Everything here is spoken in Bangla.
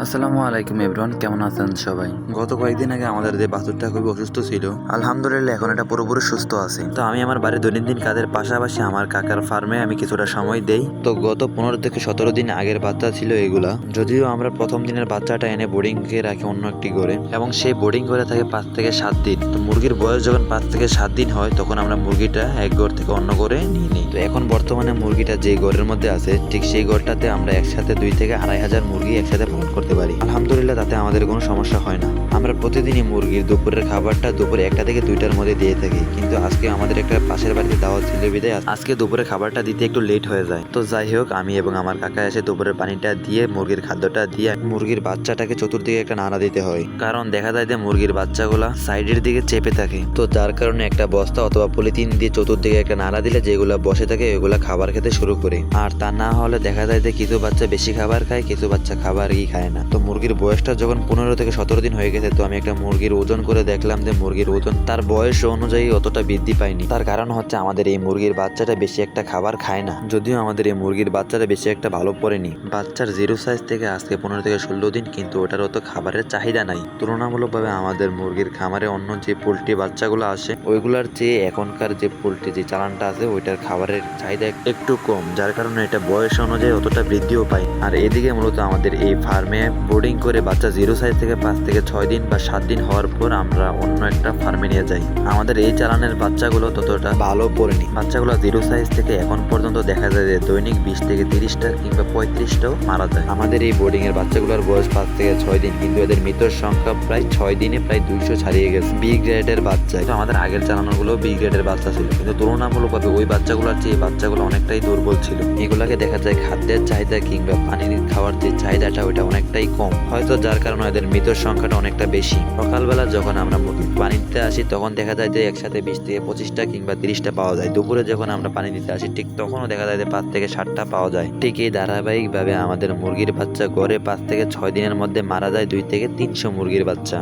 আসসালামু আলাইকুম এভরিওয়ান, কেমন আছেন সবাই? গত কয়েকদিন আগে আমাদের যে বাছুরটা খুবই অসুস্থ ছিল, আলহামদুলিল্লাহ এখন এটা পুরোপুরি সুস্থ আছে। তো আমি আমার বাড়ির দৈনন্দিন কাজের পাশাপাশি আমার কাকার ফার্মে আমি কিছুটা সময় দেই। তো গত 15 থেকে 17 দিন আগের বাচ্চা ছিল এগুলা। যদিও আমরা প্রথম দিনের বাচ্চাটা এনে বোর্ডিং এ রাখি অন্য একটি ঘরে, এবং সেই বোর্ডিং ঘরে থাকে 5 থেকে 7 দিন। তো মুরগির বয়স যখন 5 থেকে 7 দিন হয় তখন আমরা মুরগিটা এক ঘর থেকে অন্য ঘরে নিয়ে নিই। তো এখন বর্তমানে মুরগিটা যে ঘরের মধ্যে আছে ঠিক সেই ঘরটাতে আমরা একসাথে 2 থেকে 2,500 মুরগি একসাথে পালন করতে পারি। আলহামদুলিল্লাহ তাতে আমাদের কোনো সমস্যা হয় না। আমরা প্রতিদিনই মুরগির দুপুরের খাবারটা দুপুরে 1টা থেকে 2টার মধ্যে দিয়ে থাকি, কিন্তু আজকে আমাদের একটা পাশের বাড়িতে দাওয়াত ছিল বিদায় আজকে দুপুরে খাবারটা দিতে একটু লেট হয়ে যায়। তো যাই হোক, আমি এবং আমার কাকা এসে দুপুরের পানিটা দিয়ে মুরগির খাদ্যটা দিয়ে মুরগির বাচ্চাটাকে চতুর্দিকে একটা নাড়া দিতে হয়, কারণ দেখা যায় যে মুরগির বাচ্চাগুলা সাইডের দিকে চেপে থাকে। তো যার কারণে একটা বস্তা অথবা পলিথিন দিয়ে চতুর্দিকে একটা নাড়া দিলে যেগুলা বসে থাকে এগুলা খাবার খেতে শুরু করে। আর তা না হলে দেখা যায় যে কিছু বাচ্চা বেশি খাবার খায়, কিছু বাচ্চা খাবারই খায় না। তো মুরগির বয়সটা যখন 15 থেকে 17 দিন হয়ে গেছে, তো আমি একটা মুরগির ওজন করে দেখলাম যে মুরগির ওজন তার বয়স অনুযায়ী অতটা বৃদ্ধি পায়নি। তার কারণ হচ্ছে আমাদের এই মুরগির বাচ্চাটা বেশি একটা খাবার খায় না। যদিও আমাদের এই মুরগির বাচ্চাটা বেশি একটা ভালো পড়েনি, বাচ্চার জিরো সাইজ থেকে আজকে 15 থেকে 16 দিন, কিন্তু ওটার অত খাবারের চাহিদা নাই। তুলনামূলকভাবে আমাদের মুরগির খামারে অন্য যে পোল্ট্রি বাচ্চাগুলো আসে ওইগুলার চেয়ে এখনকার যে পোল্ট্রি যে চালানটা আছে ওইটার খাবারের চাহিদা একটু কম, যার কারণে এটা বয়স অনুযায়ী অতটা বৃদ্ধিও পায়। আর এদিকে মূলত আমাদের এই ফার্মে বোর্ডিং করে বাচ্চা জিরো সাইজ থেকে 5 থেকে 6 দিন বা 7 দিন হওয়ার পর আমরা অন্য একটা ফার্মে নিয়ে যাই। আমাদের এই চালানের বাচ্চাগুলো ততটা ভালো পড়েনি। বাচ্চাগুলো জিরো সাইজ থেকে এখন পর্যন্ত দেখা যায় যে দৈনিক 20 থেকে 30টা কিংবা 35টাও মারা যায়। আমাদের এই বোর্ডিং এর বাচ্চাগুলোর বয়স 5 থেকে 6 দিন, কিন্তু এদের মৃত্যুর সংখ্যা প্রায় 6 দিনে প্রায় 200 ছাড়িয়ে গেছে। বি গ্রেডের বাচ্চা, তো আমাদের আগের চালানোগুলো বি গ্রেডের বাচ্চা ছিল, কিন্তু তুলনামূলকভাবে ওই বাচ্চাগুলোর চেয়ে এই বাচ্চাগুলো অনেকটাই দুর্বল ছিল। এগুলাকে দেখা যায় খাদ্যের চাহিদা কিংবা পানির খাওয়ার যে চাহিদাটা ওইটা অনেকটাই কম, হয়তো যার কারণে এদের মৃত্যুর সংখ্যাটা অনেকটা বেশি। সকালবেলা যখন আমরা পানি দিতে আসি তখন দেখা যায় যে একসাথে 20 থেকে 25টা কিংবা 30টা পাওয়া যায়। দুপুরে যখন আমরা পানি দিতে আসি ঠিক তখনও দেখা যায় যে 5 থেকে 7টা পাওয়া যায়। ঠিক এই ধারাবাহিকভাবে আমাদের মুরগির বাচ্চা গড়ে 5 থেকে 6 দিনের মধ্যে মারা যায় 2 থেকে 300 মুরগির বাচ্চা।